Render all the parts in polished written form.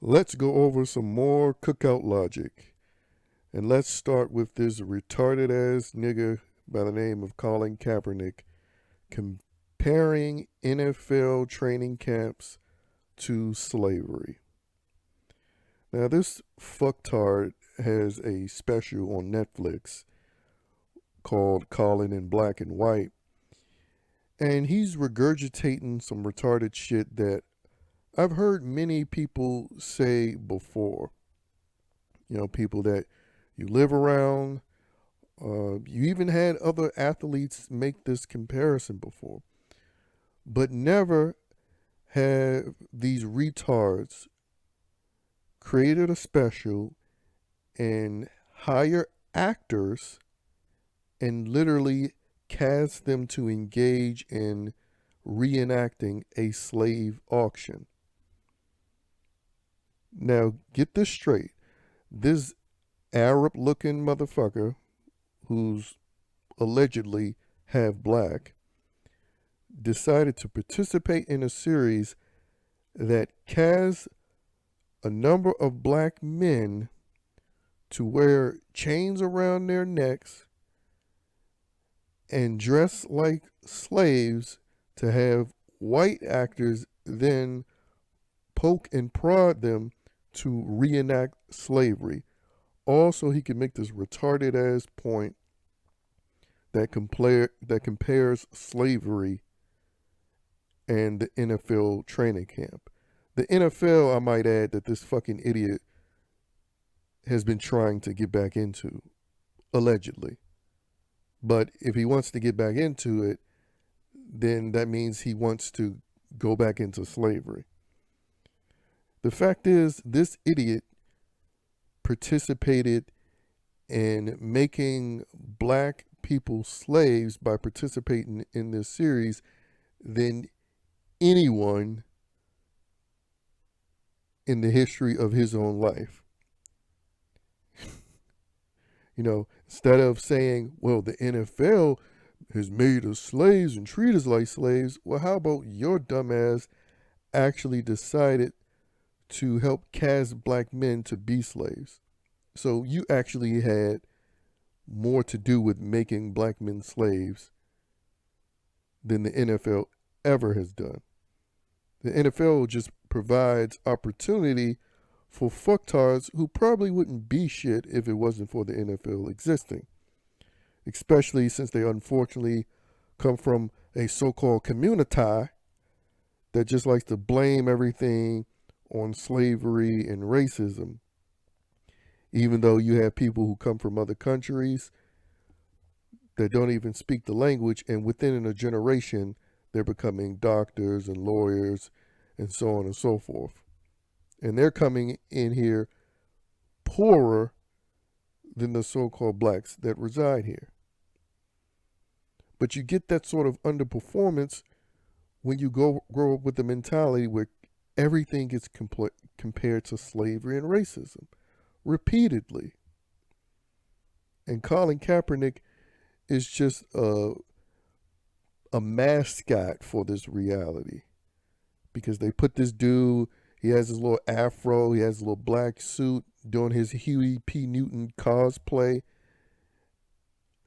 Let's go over some more cookout logic. And let's start with this retarded ass nigga by the name of Colin Kaepernick comparing NFL training camps to slavery. Now, this fucktard has a special on Netflix called Colin in Black and White, and he's regurgitating some retarded shit that I've heard many people say before. You know, people that you live around. You even had other athletes make this comparison before. But never have these retards created a special and hire actors and literally cast them to engage in reenacting a slave auction. Now, get this straight. This Arab looking motherfucker who's allegedly half black decided to participate in a series that cast a number of black men to wear chains around their necks and dress like slaves to have white actors then poke and prod them to reenact slavery. Also, he can make this retarded ass point that compares slavery and the NFL training camp. The NFL, I might add, that this fucking idiot has been trying to get back into, allegedly. But if he wants to get back into it, then that means he wants to go back into slavery. The fact is, this idiot participated in making black people slaves by participating in this series than anyone in the history of his own life. You know, instead of saying, well, the NFL has made us slaves and treat us like slaves, well, how about your dumbass actually decided to help cast black men to be slaves? So you actually had more to do with making black men slaves than the NFL ever has done. The NFL just provides opportunity for fucktards who probably wouldn't be shit if it wasn't for the NFL existing. Especially since they unfortunately come from a so-called community that just likes to blame everything on slavery and racism. Even though you have people who come from other countries that don't even speak the language, and within a generation, they're becoming doctors and lawyers and so on and so forth. And they're coming in here poorer than the so-called blacks that reside here. But you get that sort of underperformance when you grow up with the mentality where everything gets compared to slavery and racism repeatedly. And Colin Kaepernick is just a mascot for this reality, because they put this dude, he has his little afro, he has a little black suit, doing his Huey P. Newton cosplay.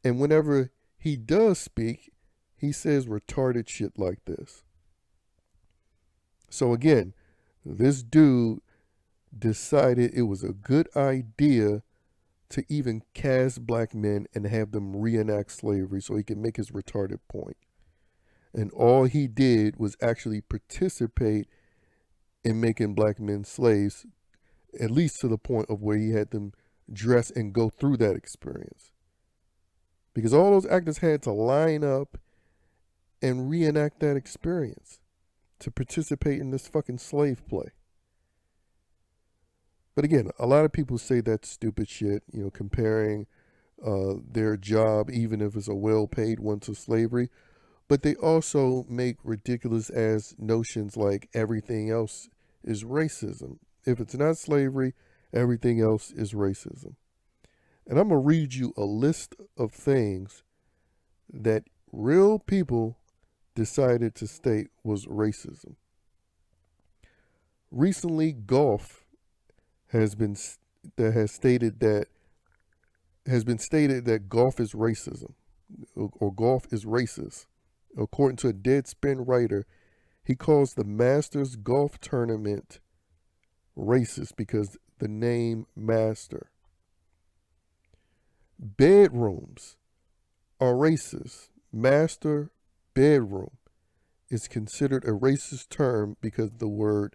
And whenever he does speak, he says retarded shit like this. So again, this dude decided it was a good idea to even cast black men and have them reenact slavery so he can make his retarded point. And all he did was actually participate in making black men slaves, at least to the point of where he had them dress and go through that experience. Because all those actors had to line up and reenact that experience to participate in this fucking slave play. But again, a lot of people say that's stupid shit, you know, comparing their job, even if it's a well-paid one, to slavery. But they also make ridiculous ass notions like everything else is racism. If it's not slavery, everything else is racism. And I'm going to read you a list of things that real people decided to state was racism. Recently, golf has been that has stated that has been stated that golf is racism or golf is racist. According to a Deadspin writer, he calls the Masters golf tournament racist because the name Master. Bedrooms are racist. Master bedroom is considered a racist term because of the word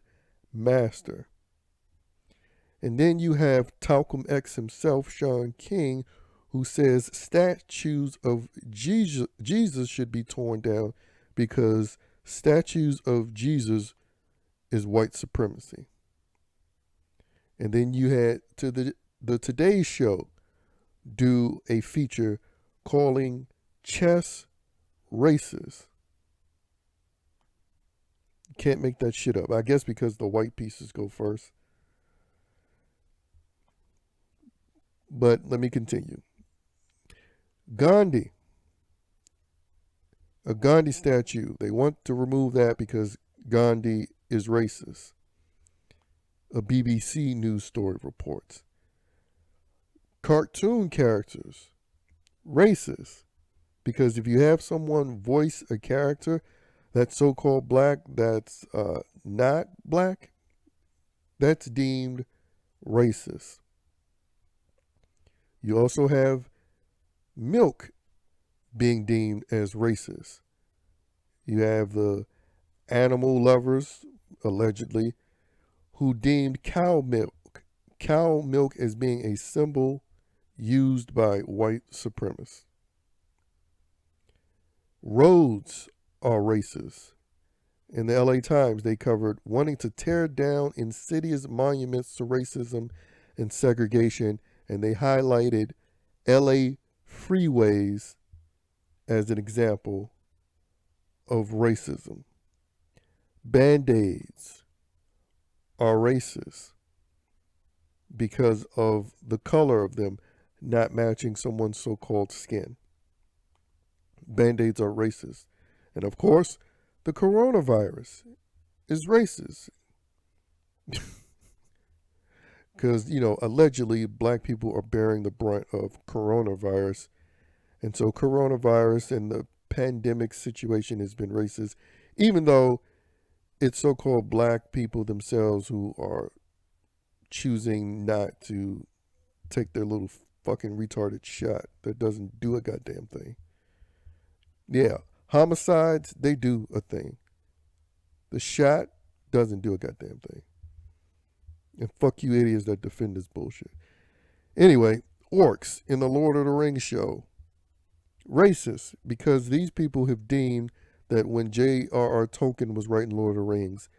master. And then you have Talcum X himself, Sean King, who says statues of Jesus should be torn down because statues of Jesus is white supremacy. And then you had to the Today Show do a feature calling chess racist. Can't make that shit up. I guess because the white pieces go first. But let me continue. Gandhi, a Gandhi statue. They want to remove that because Gandhi is racist. A BBC news story reports. Cartoon characters, racist. Because if you have someone voice a character that's so-called black, that's not black, that's deemed racist. You also have milk being deemed as racist. You have the animal lovers, allegedly, who deemed cow milk as being a symbol used by white supremacists. Roads are racist. In the LA Times, they covered wanting to tear down insidious monuments to racism and segregation, and they highlighted LA freeways as an example of racism. Band-Aids are racist because of the color of them not matching someone's so-called skin. Band-Aids are racist. And of course, the coronavirus is racist. Because, allegedly black people are bearing the brunt of coronavirus. And so coronavirus and the pandemic situation has been racist, even though it's so-called black people themselves who are choosing not to take their little fucking retarded shot that doesn't do a goddamn thing. Yeah, homicides, they do a thing. The shot doesn't do a goddamn thing. And fuck you idiots that defend this bullshit. Anyway, orcs in the Lord of the Rings show. Racist, because these people have deemed that when J.R.R. Tolkien was writing Lord of the Rings,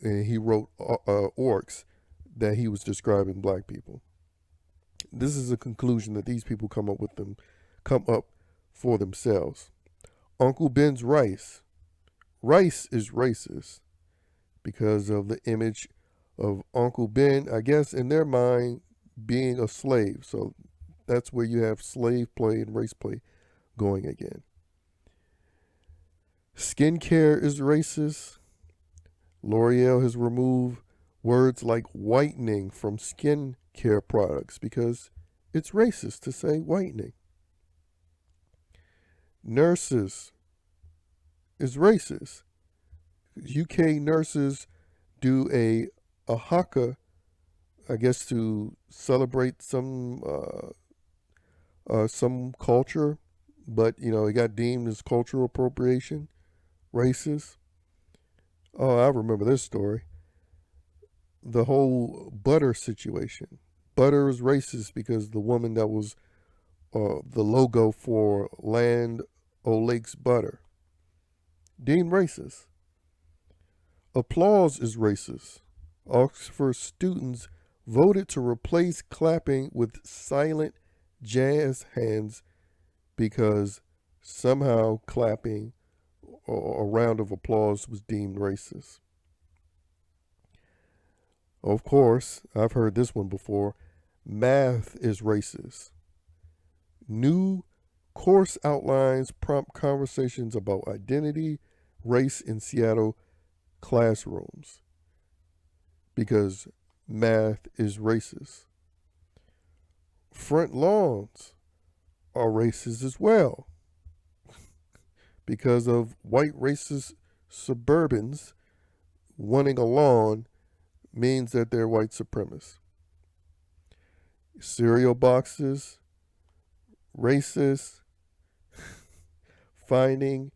and he wrote orcs, that he was describing black people. This is a conclusion that these people come up for themselves. Uncle Ben's rice. Rice is racist because of the image of Uncle Ben, I guess in their mind, being a slave. So that's where you have slave play and race play going again. Skincare is racist. L'Oreal has removed words like whitening from skin care products because it's racist to say whitening. Nurses is racist. UK nurses do a haka, I guess, to celebrate some culture, but it got deemed as cultural appropriation, racist. Oh, I remember this story. The whole butter situation. Butter is racist because the woman that was the logo for Land O'Lakes butter, deemed racist. Applause is racist. Oxford students voted to replace clapping with silent jazz hands because somehow clapping or a round of applause was deemed racist. Of course, I've heard this one before. Math is racist. New course outlines prompt conversations about identity, race in Seattle classrooms. Because math is racist. Front lawns are racist as well because of white racist suburbans wanting a lawn means that they're white supremacists. Cereal boxes, racist. Finding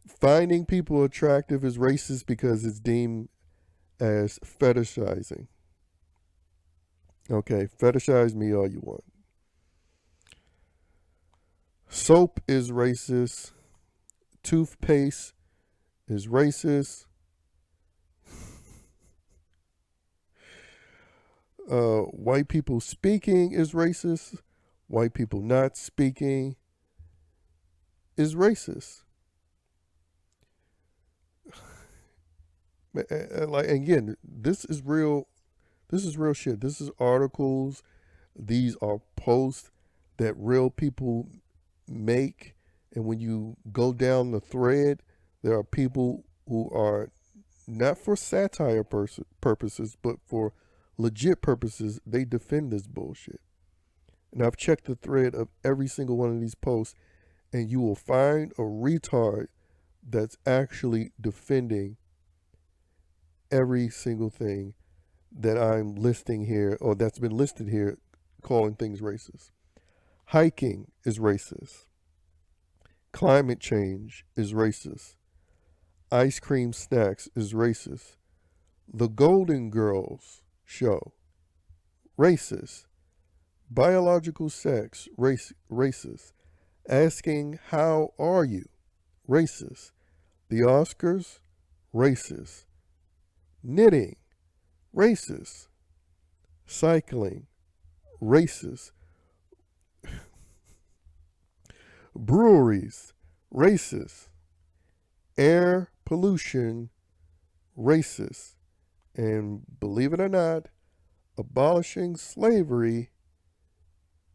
finding people attractive is racist because it's deemed as fetishizing. Okay, fetishize me all you want. Soap is racist. Toothpaste is racist. White people speaking is racist. White people not speaking is racist. Like again, this is real. This is real shit. This is articles. These are posts that real people make, and when you go down the thread, there are people who are not for satire purposes, but for legit purposes. They defend this bullshit. And I've checked the thread of every single one of these posts, and you will find a retard that's actually defending every single thing that I'm listing here, or that's been listed here, calling things racist. Hiking is racist. Climate change is racist. Ice cream snacks is racist. The Golden Girls show, racist. Biological sex, racist. Asking how are you, racist. The Oscars, racist. Knitting, racist. Cycling, racist. Breweries, racist. Air pollution, racist. And believe it or not, abolishing slavery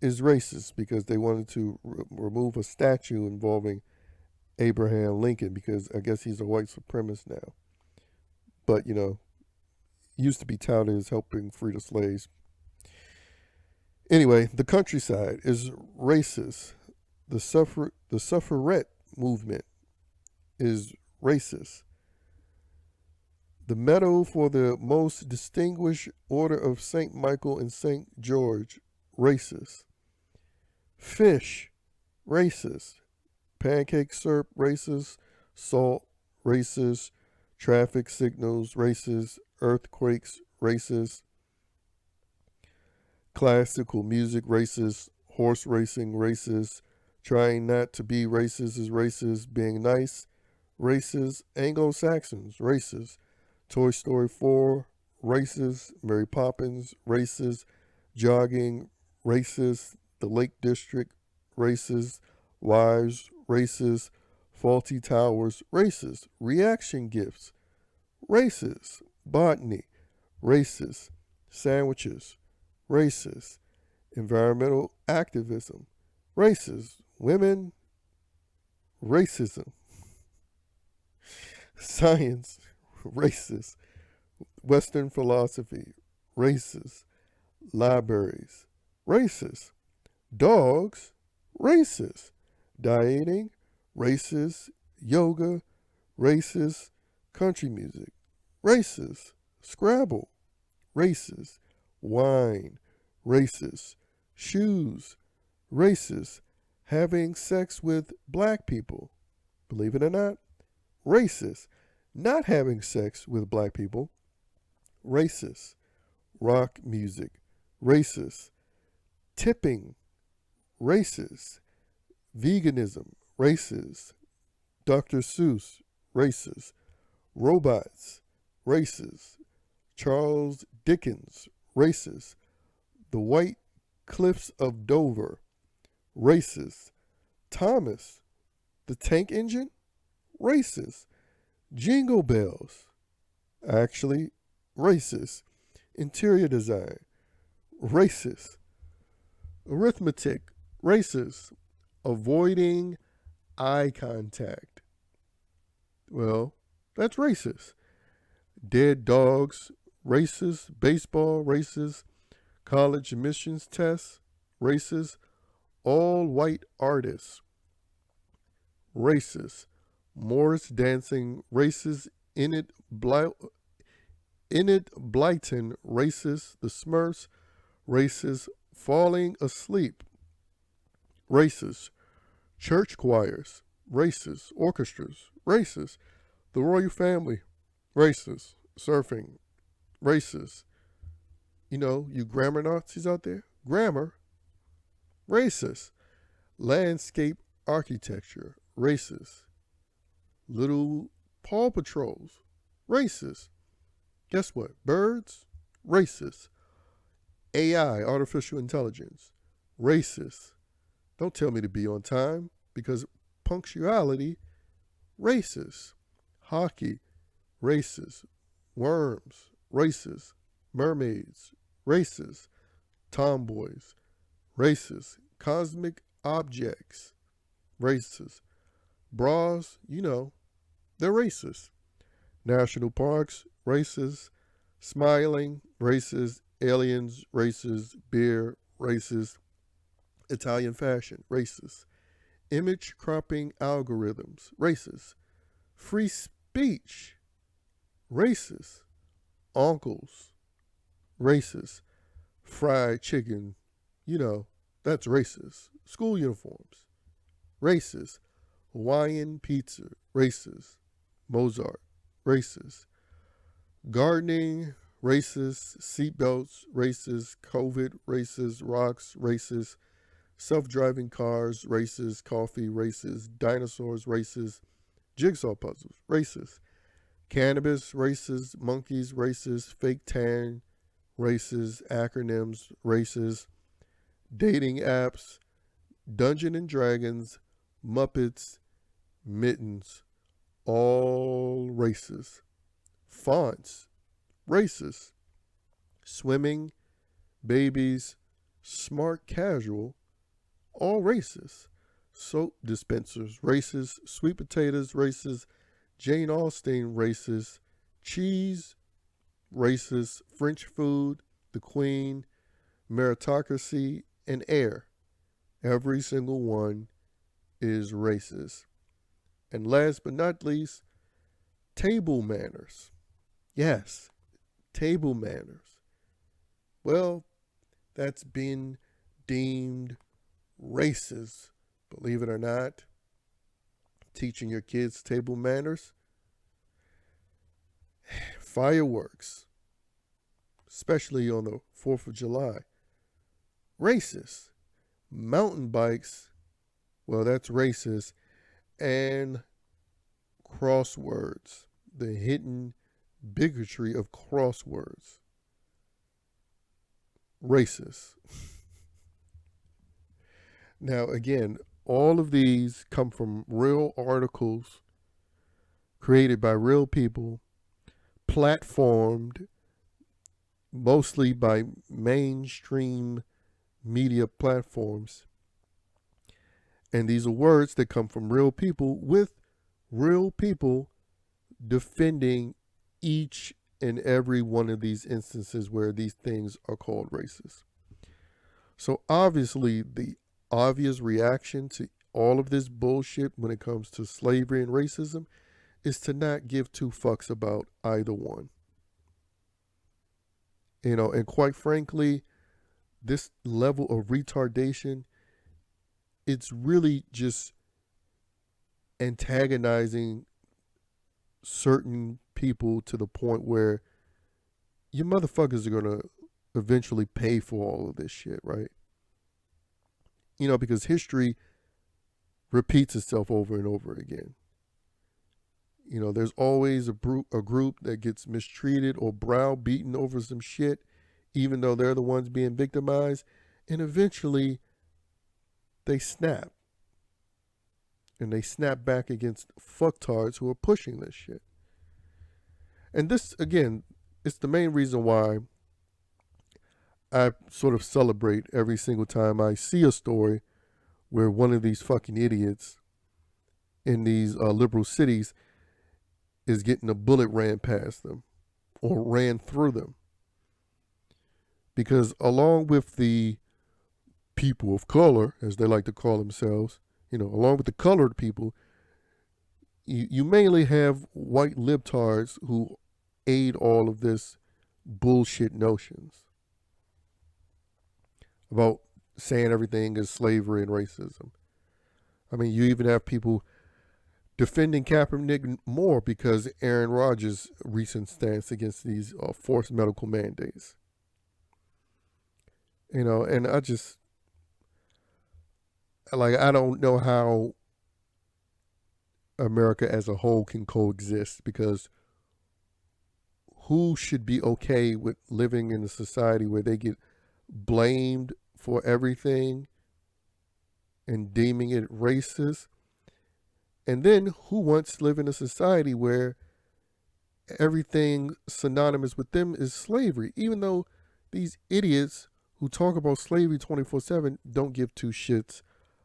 is racist because they wanted to remove a statue involving Abraham Lincoln because I guess he's a white supremacist now. But, you know, used to be touted as helping free the slaves. Anyway, the countryside is racist. The suffragette movement is racist. The medal for the most distinguished order of St. Michael and St. George, racist. Fish, racist. Pancake syrup, racist. Salt, racist. Traffic signals, racist. Earthquakes, racist. Classical music, racist. Horse racing, racist. Trying not to be racist is racist. Being nice, racist. Anglo-Saxons, racist. Toy Story 4, racist. Mary Poppins, racist. Jogging, racist. The Lake District, racist. Wives, racist. Faulty Towers, racist. Reaction gifts, racist. Botany, racist. Sandwiches, racist. Environmental activism, racist. Women, racism. Science, racist. Western philosophy, racist. Libraries, racist. Dogs, racist. Dieting, racist. Yoga, racist. Country music, racist. Scrabble, racist. Wine, racist. Shoes, racist. Having sex with black people, believe it or not, racist. Not having sex with black people, racist. Rock music, racist. Tipping, racist. Veganism, racist. Dr. Seuss, racist. Robots, racist. Charles Dickens, racist. The White Cliffs of Dover, racist. Thomas, the Tank Engine, racist. Jingle Bells, actually racist. Interior design, racist. Arithmetic, racist. Avoiding eye contact, well, That's racist. Dead dogs, racist. Baseball, racist. College admissions tests, racist. All white artists, racist. Morris dancing, racist. Enid Blyton, racist. The Smurfs, racist. Falling asleep, racist. Church choirs, racist. Orchestras, racist. The royal family, racist. Surfing, racist. You grammar Nazis out there, grammar, racist. Landscape architecture, racist. Little Paw Patrols, racist. Guess what? Birds, racist. AI, artificial intelligence, racist. Don't tell me to be on time because punctuality, racist. Hockey, racist. Worms, racist. Mermaids, racist. Tomboys, racist. Cosmic objects, racist. Bras, they're racist. National parks, racist. Smiling, racist. Aliens, racist. Beer, racist. Italian fashion, racist. Image cropping algorithms, racist. Free speech, racist. Uncles, racist. Fried chicken, that's racist. School uniforms, racist. Hawaiian pizza, racist. Mozart, racist. Gardening, racist. Seatbelts, racist. COVID, racist. Rocks, racist. Self-driving cars, racist. Coffee, racist. Dinosaurs, racist. Jigsaw puzzles, racist. Cannabis, racist. Monkeys, racist. Fake tan, racist. Acronyms, racist. Dating apps, Dungeon and Dragons, Muppets, Mittens, all racist. Fonts, racist. Swimming, babies, smart casual, all racist. Soap dispensers, racist. Sweet potatoes, racist. Jane Austen, racist. Cheese, racist. French food, the Queen, meritocracy, and air. Every single one is racist. And last but not least, table manners. Yes, table manners. Well, that's been deemed racist, believe it or not. Teaching your kids table manners. Fireworks, especially on the 4th of July. Racist. Mountain bikes, well, that's racist. And crosswords, the hidden bigotry of crosswords, racist. Now, again, all of these come from real articles created by real people, platformed mostly by mainstream media platforms. And these are words that come from real people with real people defending each and every one of these instances where these things are called racist. So obviously, the obvious reaction to all of this bullshit when it comes to slavery and racism is to not give two fucks about either one. And quite frankly, this level of retardation, it's really just antagonizing certain people to the point where you motherfuckers are going to eventually pay for all of this shit, right? Because history repeats itself over and over again. There's always a group that gets mistreated or browbeaten over some shit, even though they're the ones being victimized, and eventually they snap. And they snap back against fucktards who are pushing this shit. And this, again, it's the main reason why I sort of celebrate every single time I see a story where one of these fucking idiots in these liberal cities is getting a bullet ran past them or ran through them. Because along with the people of color, as they like to call themselves, along with the colored people, you mainly have white libtards who aid all of this bullshit notions about saying everything is slavery and racism. I mean, you even have people defending Kaepernick more because Aaron Rodgers' recent stance against these forced medical mandates. And I don't know how America as a whole can coexist, because who should be okay with living in a society where they get blamed for everything and deeming it racist? And then who wants to live in a society where everything synonymous with them is slavery, even though these idiots who talk about slavery 24/7 don't give two shits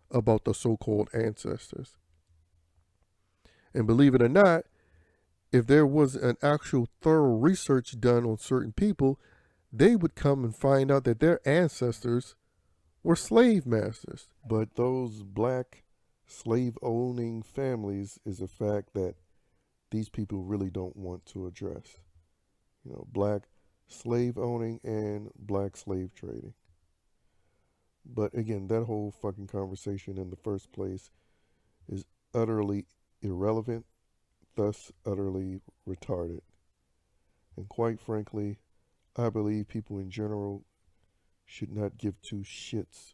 about the so-called ancestors? And believe it or not, if there was an actual thorough research done on certain people, they would come and find out that their ancestors were slave masters. But those black slave-owning families is a fact that these people really don't want to address. Black slave owning and black slave trading. But again, that whole fucking conversation in the first place is utterly irrelevant, thus utterly retarded. And quite frankly, I believe people in general should not give two shits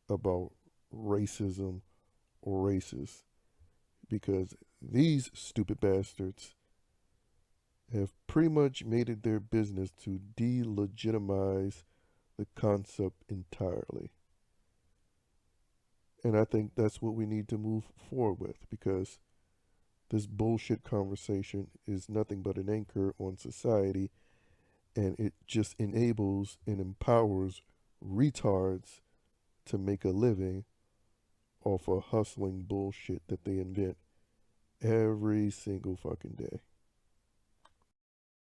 about racism or racists, because these stupid bastards have pretty much made it their business to delegitimize the concept entirely. And I think that's what we need to move forward with, because this bullshit conversation is nothing but an anchor on society, and it just enables and empowers retards to make a living off of hustling bullshit that they invent every single fucking day.